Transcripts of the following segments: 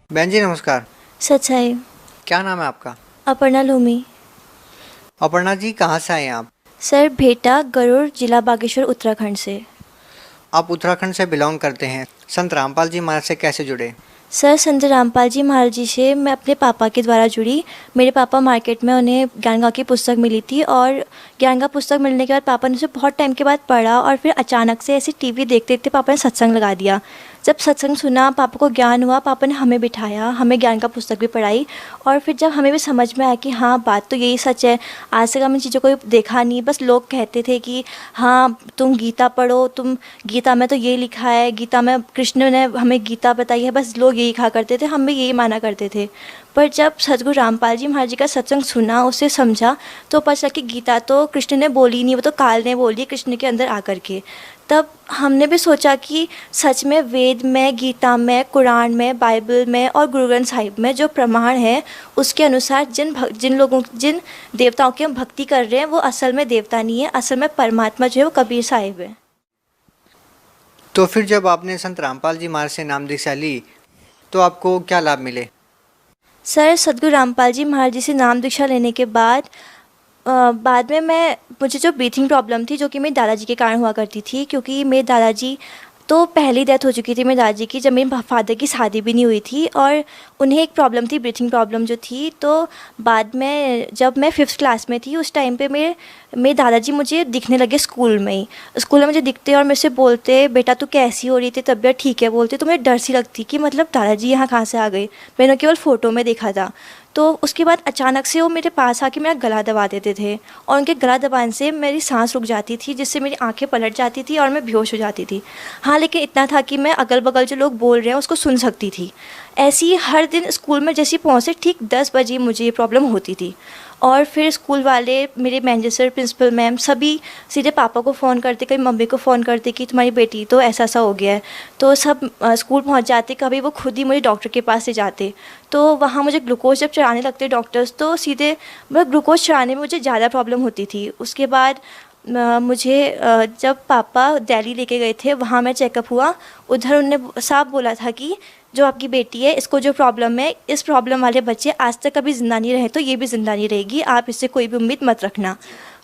बहन जी नमस्कार। सच्चाई। क्या नाम है आपका? अपर्णा लूमी। अपर्णा जी कहाँ से आए हैं आप? सर भेटा गरुड़, जिला बागेश्वर, उत्तराखंड से। आप उत्तराखंड से बिलोंग करते हैं। संत रामपाल जी महाराज से कैसे जुड़े? सर संत रामपाल जी महाराज जी से मैं अपने पापा के द्वारा जुड़ी। मेरे पापा मार्केट में उन्हें ज्ञान की पुस्तक मिली थी और ज्ञान का पुस्तक मिलने के बाद पापा ने उसे बहुत टाइम के बाद पढ़ा और फिर अचानक से ऐसे टीवी देखते देखते पापा ने सत्संग लगा दिया। जब सत्संग सुना, पापा को ज्ञान हुआ, पापा ने हमें बिठाया, हमें ज्ञान का पुस्तक भी पढ़ाई। और फिर जब हमें भी समझ में आया कि हाँ बात तो यही सच है। आज तक हमने चीज़ों को देखा नहीं, बस लोग कहते थे कि हाँ तुम गीता पढ़ो, तुम गीता में तो ये लिखा है, गीता में कृष्ण ने हमें गीता बताई है, बस लोग यही कहा करते थे, हम भी यही माना करते थे। पर जब सतगुरु रामपाल जी महाराज जी का सत्संग सुना, उसे समझा, तो पता चला कि गीता तो कृष्ण ने बोली नहीं, वो तो काल ने बोली कृष्ण के अंदर आकर के। तब हमने भी सोचा कि सच में वेद में, गीता में, कुरान में, बाइबल में और गुरु ग्रंथ साहिब में जो प्रमाण है उसके अनुसार जिन देवताओं की हम भक्ति कर रहे हैं वो असल में देवता नहीं है, असल में परमात्मा जो है वो कबीर साहिब है। तो फिर जब आपने संत रामपाल जी महाराज से नाम दीक्षा ली तो आपको क्या लाभ मिले? सर सतगुरु रामपाल जी महाराज जी से नाम दीक्षा लेने के बाद में मुझे जो ब्रीथिंग प्रॉब्लम थी, जो कि मेरे दादाजी के कारण हुआ करती थी, क्योंकि मेरे दादाजी तो पहली डेथ हो चुकी थी मेरे दादाजी की, जब मेरे फादर की शादी भी नहीं हुई थी और उन्हें एक प्रॉब्लम थी, ब्रीथिंग प्रॉब्लम जो थी। तो बाद में जब मैं 5th क्लास में थी उस टाइम पे मेरे दादाजी मुझे दिखने लगे स्कूल में ही। स्कूल में मुझे दिखते और मेरे से बोलते, बेटा तू कैसी हो रही थी, तबीयत ठीक है? बोलते तो मुझे डर सी लगती कि मतलब दादाजी यहाँ कहाँ से आ गए, मैंने केवल फ़ोटो में देखा था। तो उसके बाद अचानक से वो मेरे पास आके मेरा गला दबा देते थे और उनके गला दबाने से मेरी सांस रुक जाती थी, जिससे मेरी आंखें पलट जाती थी और मैं बेहोश हो जाती थी। हाँ, लेकिन इतना था कि मैं अगल बगल जो लोग बोल रहे हैं उसको सुन सकती थी। ऐसे ही हर दिन स्कूल में जैसे पहुँचे ठीक 10 बजे मुझे ये प्रॉब्लम होती थी। और फिर स्कूल वाले, मेरे मैनेजर सर, प्रिंसिपल मैम, सभी सीधे पापा को फ़ोन करते, कभी मम्मी को फ़ोन करते कि तुम्हारी बेटी तो ऐसा ऐसा हो गया है। तो सब स्कूल पहुंच जाते, कभी वो खुद ही मुझे डॉक्टर के पास ले जाते। तो वहाँ मुझे ग्लूकोज जब चढ़ाने लगते डॉक्टर्स, तो सीधे मतलब ग्लूकोज चढ़ाने में मुझे ज़्यादा प्रॉब्लम होती थी। उसके बाद जब पापा दिल्ली लेके गए थे, वहाँ मैं चेकअप हुआ, उधर उनने साफ बोला था कि जो आपकी बेटी है इसको जो प्रॉब्लम है, इस प्रॉब्लम वाले बच्चे आज तक कभी ज़िंदा नहीं रहे तो ये भी ज़िंदा नहीं रहेगी, आप इससे कोई भी उम्मीद मत रखना।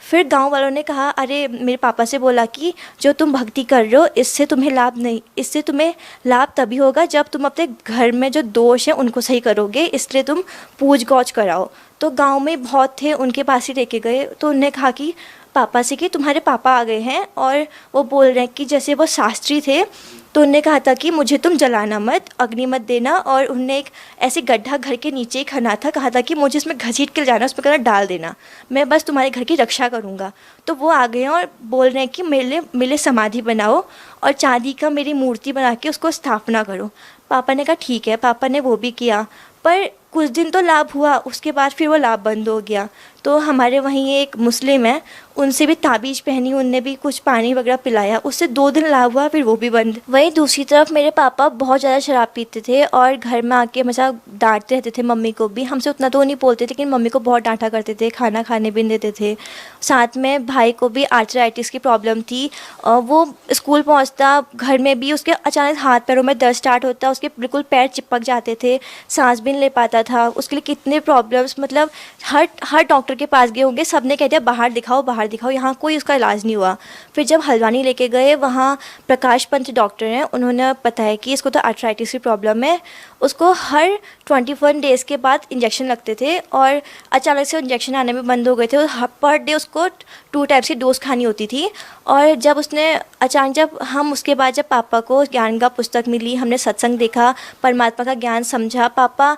फिर गांव वालों ने कहा, अरे मेरे पापा से बोला कि जो तुम भक्ति कर रहे हो इससे तुम्हें लाभ नहीं, इससे तुम्हें लाभ तभी होगा जब तुम अपने घर में जो दोष है उनको सही करोगे, इसलिए तुम पूज गौच कराओ। तो गांव में बहुत थे, उनके पास ही लेके गए। तो उन्होंने कहा कि पापा से कि तुम्हारे पापा आ गए हैं और वो बोल रहे हैं कि जैसे वो शास्त्री थे, तो उनने कहा था कि मुझे तुम जलाना मत, अग्नि मत देना। और उनने एक ऐसे गड्ढा घर के नीचे ही खना था, कहा था कि मुझे इसमें घसीट के जाना, उसमें कहना डाल देना, मैं बस तुम्हारे घर की रक्षा करूँगा। तो वो आ गए हैं और बोल रहे हैं कि मेरे समाधि बनाओ और चांदी का मेरी मूर्ति बना के उसको स्थापना करो। पापा ने कहा ठीक है, पापा ने वो भी किया। पर कुछ दिन तो लाभ हुआ, उसके बाद फिर वो लाभ बंद हो गया। तो हमारे वहीं एक मुस्लिम है, उनसे भी ताबीज़ पहनी, उनने भी कुछ पानी वगैरह पिलाया, उससे 2 दिन लाभ हुआ, फिर वो भी बंद। वहीं दूसरी तरफ मेरे पापा बहुत ज़्यादा शराब पीते थे और घर में आके हमेशा डांटते रहते थे मम्मी को भी। हमसे उतना तो नहीं बोलते थे, लेकिन मम्मी को बहुत डांटा करते थे, खाना खाने भी नहीं देते थे। साथ में भाई को भी आर्थराइटिस की प्रॉब्लम थी और वो स्कूल पहुँचता, घर में भी उसके अचानक हाथ पैरों में दर्द स्टार्ट होता, उसके बिल्कुल पैर चिपक जाते थे, सांस भी नहीं ले पाता था। उसके लिए कितने प्रॉब्लम्स, मतलब हर डॉक्टर के पास गए होंगे, सब ने कह दिया बाहर दिखाओ, यहाँ कोई उसका इलाज नहीं हुआ। फिर जब हल्द्वानी लेके गए, वहाँ प्रकाश पंत डॉक्टर हैं, उन्होंने बताया कि इसको तो आर्थराइटिस की प्रॉब्लम है। उसको हर 21 डेज़ के बाद इंजेक्शन लगते थे और अचानक से इंजेक्शन आने में बंद हो गए थे। पर डे उसको 2 टाइम्स की डोज खानी होती थी। और जब उसके बाद जब पापा को ज्ञान का पुस्तक मिली, हमने सत्संग देखा, परमात्मा का ज्ञान समझा। पापा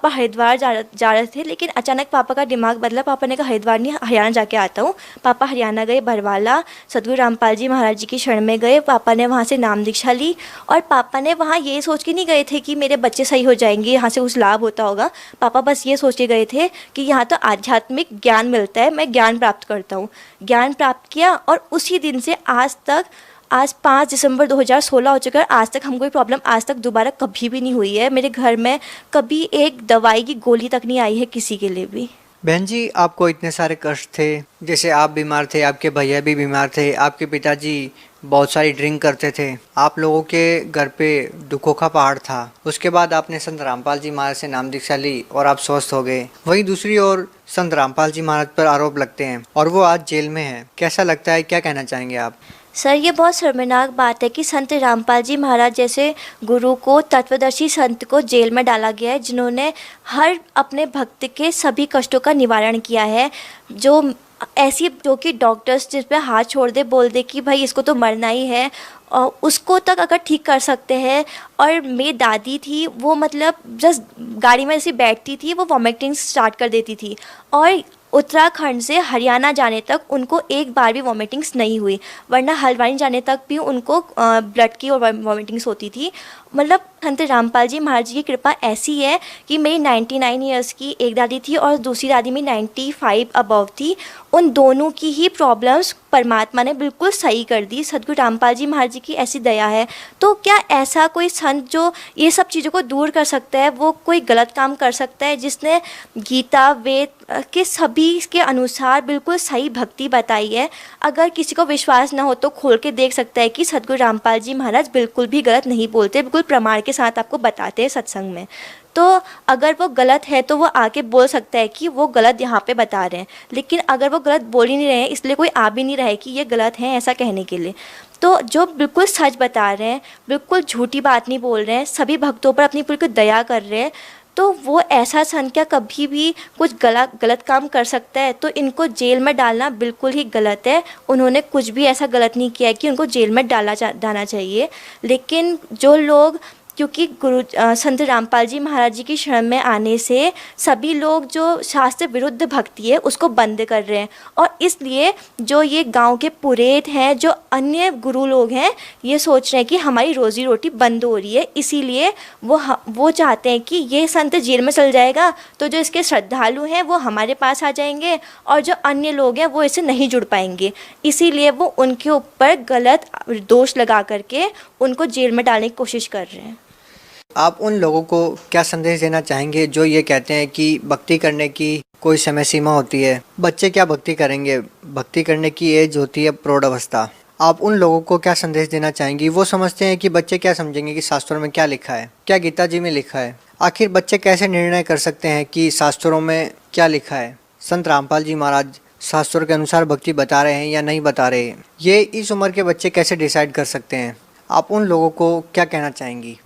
हरिद्वार जा रहे थे, लेकिन अचानक पापा का दिमाग बदला। पापा ने कहा हरिद्वार नहीं, हरियाणा जाके आता हूँ। पापा हरियाणा गए, बरवाला सतगुरु रामपाल जी महाराज जी की शरण में गए। पापा ने वहाँ से नाम दीक्षा ली और पापा ने वहाँ ये सोच के नहीं गए थे कि मेरे बच्चे सही हो जाएंगे, यहाँ से कुछ लाभ होता होगा। पापा बस ये सोच के गए थे कि यहाँ तो आध्यात्मिक ज्ञान मिलता है, मैं ज्ञान प्राप्त करता हूँ। ज्ञान प्राप्त किया और उसी दिन से आज 5 दिसंबर 2016 हो चुका है, आज तक हमको कोई प्रॉब्लम आज तक दोबारा कभी भी नहीं हुई है। मेरे घर में कभी एक दवाई की गोली तक नहीं आई है किसी के लिए भी। बहन जी, आपको इतने सारे कष्ट थे, जैसे आप बीमार थे, आपके भैया भी बीमार थे, आपके पिताजी बहुत सारी ड्रिंक करते थे, आप लोगों के घर पे दुखों का पहाड़ था। उसके बाद आपने संत रामपाल जी महाराज से नाम दीक्षा ली और आप स्वस्थ हो गए। वहीं दूसरी ओर संत रामपाल जी महाराज पर आरोप लगते हैं और वो आज जेल में हैं। कैसा लगता है, क्या कहना चाहेंगे आप? सर, ये बहुत शर्मनाक बात है कि संत रामपाल जी महाराज जैसे गुरु को, तत्वदर्शी संत को जेल में डाला गया है, जिन्होंने हर अपने भक्त के सभी कष्टों का निवारण किया है। जो ऐसी जो कि डॉक्टर्स जिस पे हाथ छोड़ दे, बोल दे कि भाई इसको तो मरना ही है, और उसको तक अगर ठीक कर सकते हैं। और मेरी दादी थी, वो मतलब जस्ट गाड़ी में ऐसे बैठती थी, वो वॉमिटिंग स्टार्ट कर देती थी, और उत्तराखंड से हरियाणा जाने तक उनको एक बार भी वॉमिटिंग्स नहीं हुई, वरना हल्द्वानी जाने तक भी उनको ब्लड की और वॉमिटिंग्स होती थी। मतलब संत रामपाल जी महाराज जी की कृपा ऐसी है कि मेरी 99 ईयर्स की एक दादी थी और दूसरी दादी में 95 अबव थी। उन दोनों की ही प्रॉब्लम्स परमात्मा ने बिल्कुल सही कर दी। सद्गुरु रामपाल जी महाराज जी की ऐसी दया है। तो क्या ऐसा कोई संत जो ये सब चीज़ों को दूर कर सकता है, वो कोई गलत काम कर सकता है, जिसने गीता वेद के सभी के अनुसार बिल्कुल सही भक्ति बताई है? अगर किसी को विश्वास ना हो तो खोल के देख सकता है कि सद्गुरु रामपाल जी महाराज बिल्कुल भी गलत नहीं बोलते, बिल्कुल प्रमाण के साथ आपको बताते हैं सत्संग में। तो अगर वो गलत है तो वो आके बोल सकता है कि वो गलत यहाँ पे बता रहे हैं, लेकिन अगर वो गलत बोल ही नहीं रहे हैं, इसलिए कोई आ भी नहीं रहा है कि ये गलत है ऐसा कहने के लिए। तो जो बिल्कुल सच बता रहे हैं, बिल्कुल झूठी बात नहीं बोल रहे हैं, सभी भक्तों पर अपनी बिल्कुल दया कर रहे हैं, तो वो ऐसा संत क्या कभी भी कुछ गलत काम कर सकता है? तो इनको जेल में डालना बिल्कुल ही गलत है। उन्होंने कुछ भी ऐसा गलत नहीं किया है कि उनको जेल में डालना चाहिए। लेकिन जो लोग, क्योंकि संत रामपाल जी महाराज जी की शरण में आने से सभी लोग जो शास्त्र विरुद्ध भक्ति है उसको बंद कर रहे हैं, और इसलिए जो ये गांव के पुरोहित हैं, जो अन्य गुरु लोग हैं, ये सोच रहे हैं कि हमारी रोज़ी रोटी बंद हो रही है, इसीलिए वो चाहते हैं कि ये संत जेल में चल जाएगा तो जो इसके श्रद्धालु हैं वो हमारे पास आ जाएंगे, और जो अन्य लोग हैं वो इससे नहीं जुड़ पाएंगे। इसीलिए वो उनके ऊपर गलत दोष लगा करके उनको जेल में डालने की कोशिश कर रहे हैं। आप उन लोगों को क्या संदेश देना चाहेंगे जो ये कहते हैं कि भक्ति करने की कोई समय सीमा होती है? बच्चे क्या भक्ति करेंगे? भक्ति करने की एज होती है प्रौढ़ अवस्था। आप उन लोगों को क्या संदेश देना चाहेंगी? वो समझते हैं कि बच्चे क्या समझेंगे कि शास्त्रों में क्या लिखा है, क्या गीता जी में लिखा है। आखिर बच्चे कैसे निर्णय कर सकते हैं कि शास्त्रों में क्या लिखा है? संत रामपाल जी महाराज शास्त्रों के अनुसार भक्ति बता रहे हैं या नहीं बता रहे हैं, ये इस उम्र के बच्चे कैसे डिसाइड कर सकते हैं? आप उन लोगों को क्या कहना चाहेंगी?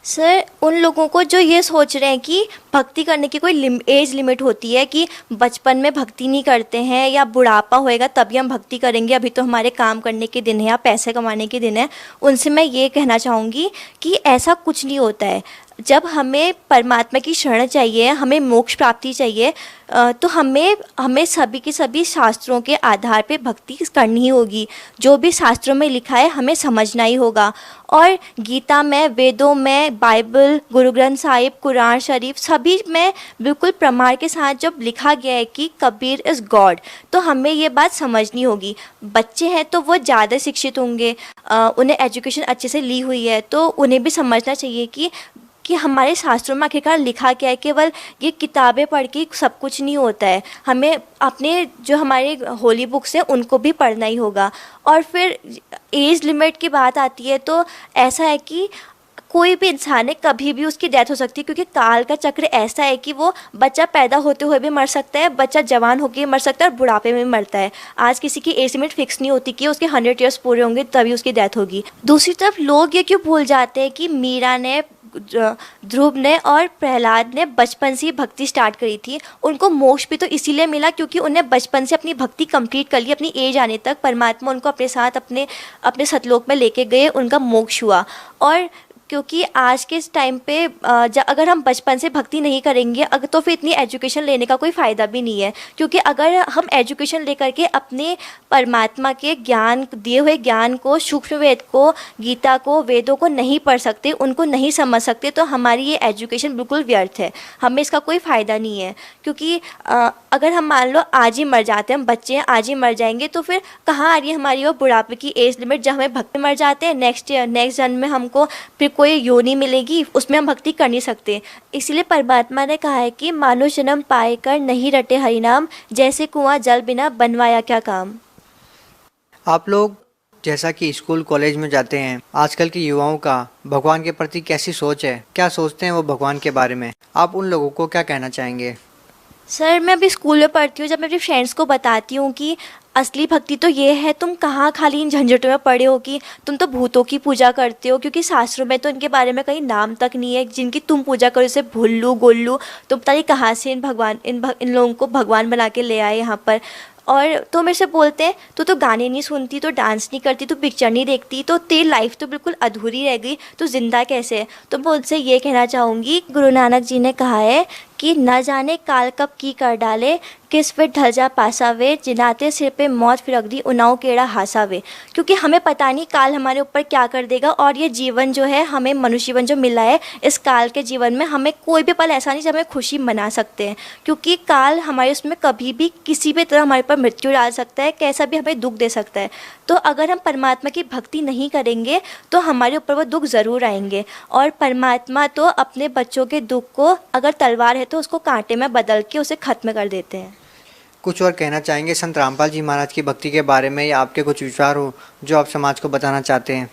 सर, उन लोगों को जो ये सोच रहे हैं कि भक्ति करने की कोई एज लिमिट होती है, कि बचपन में भक्ति नहीं करते हैं या बुढ़ापा होएगा तभी हम भक्ति करेंगे, अभी तो हमारे काम करने के दिन है या पैसे कमाने के दिन है, उनसे मैं ये कहना चाहूँगी कि ऐसा कुछ नहीं होता है। जब हमें परमात्मा की शरण चाहिए, हमें मोक्ष प्राप्ति चाहिए, तो हमें सभी के सभी शास्त्रों के आधार पे भक्ति करनी ही होगी। जो भी शास्त्रों में लिखा है हमें समझना ही होगा। और गीता में, वेदों में, बाइबल, गुरु ग्रंथ साहिब, कुरान शरीफ, सभी में बिल्कुल प्रमाण के साथ जब लिखा गया है कि कबीर इज़ गॉड, तो हमें ये बात समझनी होगी। बच्चे हैं तो वो ज़्यादा शिक्षित होंगे, उन्हें एजुकेशन अच्छे से ली हुई है, तो उन्हें भी समझना चाहिए कि हमारे शास्त्रों में आखिरकार लिखा क्या है। केवल ये किताबें पढ़ के सब कुछ नहीं होता है, हमें अपने जो हमारे होली बुक्स हैं उनको भी पढ़ना ही होगा। और फिर एज लिमिट की बात आती है तो ऐसा है कि कोई भी इंसान है, कभी भी उसकी डेथ हो सकती है, क्योंकि काल का चक्र ऐसा है कि वो बच्चा पैदा होते हुए भी मर सकता है, बच्चा जवान होकर मर सकता है और बुढ़ापे में भी मरता है। आज किसी की एज लिमिट फिक्स नहीं होती कि उसके 100 ईयर्स पूरे होंगे तभी उसकी डेथ होगी। दूसरी तरफ लोग ये क्यों भूल जाते हैं कि मीरा ने, ध्रुव ने और प्रहलाद ने बचपन से ही भक्ति स्टार्ट करी थी। उनको मोक्ष भी तो इसीलिए मिला क्योंकि उन्हें बचपन से अपनी भक्ति कंप्लीट कर ली, अपनी एज आने तक परमात्मा उनको अपने साथ अपने सतलोक में लेके गए, उनका मोक्ष हुआ। और क्योंकि आज के इस टाइम पे अगर हम बचपन से भक्ति नहीं करेंगे तो फिर इतनी एजुकेशन लेने का कोई फ़ायदा भी नहीं है। क्योंकि अगर हम एजुकेशन लेकर के अपने परमात्मा के ज्ञान, दिए हुए ज्ञान को, सूक्ष्म वेद को, गीता को, वेदों को नहीं पढ़ सकते, उनको नहीं समझ सकते, तो हमारी ये एजुकेशन बिल्कुल व्यर्थ है, हमें इसका कोई फ़ायदा नहीं है। क्योंकि अगर हम मान लो आज ही मर जाते हैं, हम बच्चे हैं, आज ही मर जाएंगे, तो फिर कहाँ आ रही है हमारी वो बुढ़ापे की एज लिमिट जब हमें भक्ति मर जाते हैं, नेक्स्ट जन्म में हमको फिर कोई योनि मिलेगी, उसमें हम भक्ति कर नहीं सकते। इसीलिए परमात्मा ने कहा है कि मानुष जन्म पाए कर नहीं रटे हरि नाम, जैसे कुआं जल बिना बनवाया क्या काम। आप लोग जैसा कि स्कूल कॉलेज में जाते हैं, आजकल के युवाओं का भगवान के प्रति कैसी सोच है, क्या सोचते हैं वो भगवान के बारे में, आप उन लोगों को क्या कहना चाहेंगे? सर मैं अभी स्कूल में पढ़ती हूँ, जब मैं अपने फ्रेंड्स को बताती हूँ कि असली भक्ति तो ये है, तुम कहाँ खाली इन झंझटों में पड़े हो कि तुम तो भूतों की पूजा करते हो, क्योंकि शास्त्रों में तो इनके बारे में कहीं नाम तक नहीं है, जिनकी तुम पूजा करो जैसे भुल्लू गोल्लू, तो पता नहीं कहाँ से इन लोगों को भगवान बना के ले आए यहाँ पर। और तो मेरे से बोलते हैं तू तो गाने नहीं सुनती, तो डांस नहीं करती, तो पिक्चर नहीं देखती, तो तेरी लाइफ तो बिल्कुल अधूरी रह गई, तो जिंदा कैसे है। तो मैं उनसे ये कहना चाहूँगी, गुरु नानक जी ने कहा है कि न जाने काल कब की कर डाले, किस फिर ढल जा पासावे, जिनाते सिर पे मौत फिर अगदी उनाओ केड़ा हासावे। क्योंकि हमें पता नहीं काल हमारे ऊपर क्या कर देगा, और ये जीवन जो है, हमें मनुष्य जीवन जो मिला है, इस काल के जीवन में हमें कोई भी पल ऐसा नहीं जब हमें खुशी मना सकते हैं, क्योंकि काल हमारे उसमें कभी भी किसी भी तरह हमारे ऊपर मृत्यु डाल सकता है, कैसा भी हमें दुख दे सकता है। तो अगर हम परमात्मा की भक्ति नहीं करेंगे तो हमारे ऊपर वो दुख ज़रूर आएंगे। और परमात्मा तो अपने बच्चों के दुख को, अगर तलवार है तो उसको कांटे में बदल के उसे ख़त्म कर देते हैं। कुछ और कहना चाहेंगे संत रामपाल जी महाराज की भक्ति के बारे में, या आपके कुछ विचार हो जो आप समाज को बताना चाहते हैं?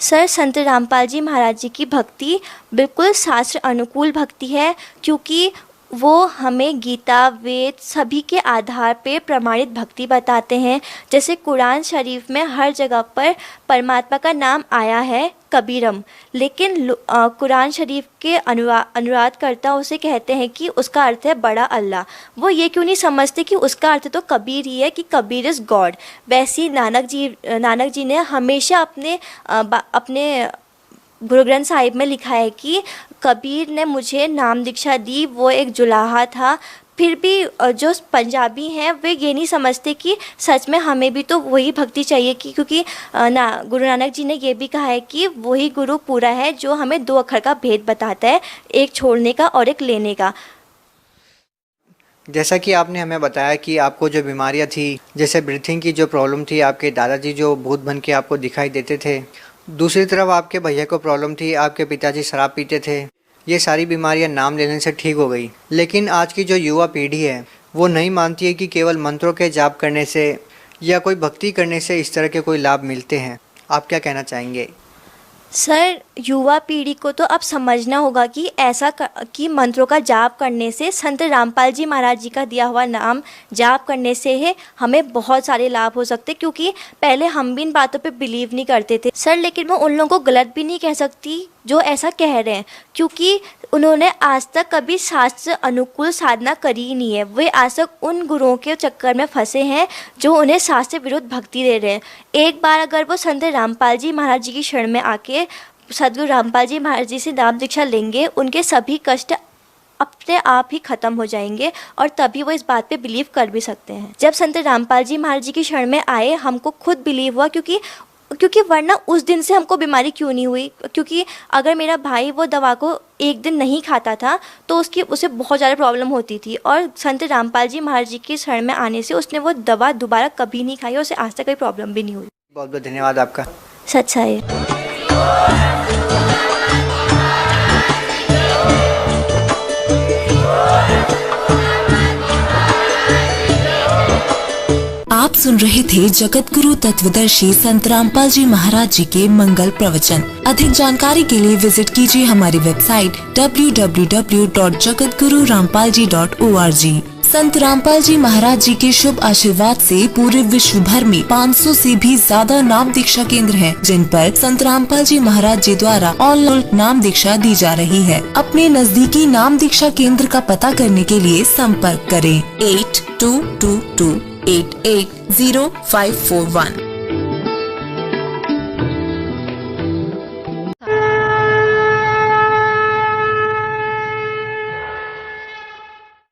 सर संत रामपाल जी महाराज जी की भक्ति बिल्कुल शास्त्र अनुकूल भक्ति है, क्योंकि वो हमें गीता वेद सभी के आधार पे प्रमाणित भक्ति बताते हैं। जैसे कुरान शरीफ में हर जगह पर परमात्मा का नाम आया है कबीरम, लेकिन कुरान शरीफ के अनुवादकर्ता उसे कहते हैं कि उसका अर्थ है बड़ा अल्लाह। वो ये क्यों नहीं समझते कि उसका अर्थ तो कबीर ही है, कि कबीर इज़ गॉड। वैसे ही नानक जी ने हमेशा अपने गुरु ग्रंथ साहिब में लिखा है कि कबीर ने मुझे नाम दीक्षा दी, वो एक जुलाहा था। फिर भी जो पंजाबी हैं वे ये नहीं समझते कि सच में हमें भी तो वही भक्ति चाहिए, कि क्योंकि गुरु नानक जी ने ये भी कहा है कि वही गुरु पूरा है जो हमें 2 अक्षर का भेद बताता है, एक छोड़ने का और एक लेने का। जैसा कि आपने हमें बताया कि आपको जो बीमारियां थी, जैसे ब्रीथिंग की जो प्रॉब्लम थी, आपके दादाजी जो भूत बन के आपको दिखाई देते थे, दूसरी तरफ आपके भैया को प्रॉब्लम थी, आपके पिताजी शराब पीते थे, ये सारी बीमारियां नाम लेने से ठीक हो गई। लेकिन आज की जो युवा पीढ़ी है वो नहीं मानती है कि केवल मंत्रों के जाप करने से या कोई भक्ति करने से इस तरह के कोई लाभ मिलते हैं। आप क्या कहना चाहेंगे? सर युवा पीढ़ी को तो अब समझना होगा कि कि मंत्रों का जाप करने से, संत रामपाल जी महाराज जी का दिया हुआ नाम जाप करने से है हमें बहुत सारे लाभ हो सकते, क्योंकि पहले हम भी इन बातों पे बिलीव नहीं करते थे सर। लेकिन मैं उन लोगों को गलत भी नहीं कह सकती जो ऐसा कह रहे हैं, क्योंकि उन्होंने आज तक कभी शास्त्र अनुकूल साधना करी ही नहीं है। वे आज तक उन गुरुओं के चक्कर में फंसे हैं जो उन्हें शास्त्र विरुद्ध भक्ति दे रहे हैं। एक बार अगर वो संत रामपाल जी महाराज जी की शरण में आके सदगुरु रामपाल जी महाराज जी से नाम दीक्षा लेंगे, उनके सभी कष्ट अपने आप ही ख़त्म हो जाएंगे, और तभी वो इस बात पे बिलीव कर भी सकते हैं। जब संत रामपाल जी महाराज जी की शरण में आए, हमको खुद बिलीव हुआ, क्योंकि वरना उस दिन से हमको बीमारी क्यों नहीं हुई। क्योंकि अगर मेरा भाई वो दवा को एक दिन नहीं खाता था तो उसे बहुत ज़्यादा प्रॉब्लम होती थी, और संत रामपाल जी महाराज जी की शरण में आने से उसने वो दवा दोबारा कभी नहीं खाई, और उसे आज तक कोई प्रॉब्लम भी नहीं हुई। बहुत बहुत धन्यवाद आपका। सच्चा है। आप सुन रहे थे जगत गुरु तत्वदर्शी संत रामपाल जी महाराज जी के मंगल प्रवचन। अधिक जानकारी के लिए विजिट कीजिए हमारी वेबसाइट www.jagatgururampalji.org। संत रामपाल जी महाराज जी के शुभ आशीर्वाद से पूरे विश्व भर में 500 से भी ज्यादा नाम दीक्षा केंद्र हैं, जिन पर संत रामपाल जी महाराज जी द्वारा ऑनलाइन नाम दीक्षा दी जा रही है। अपने नजदीकी नाम दीक्षा केंद्र का पता करने के लिए संपर्क करें 8222880541।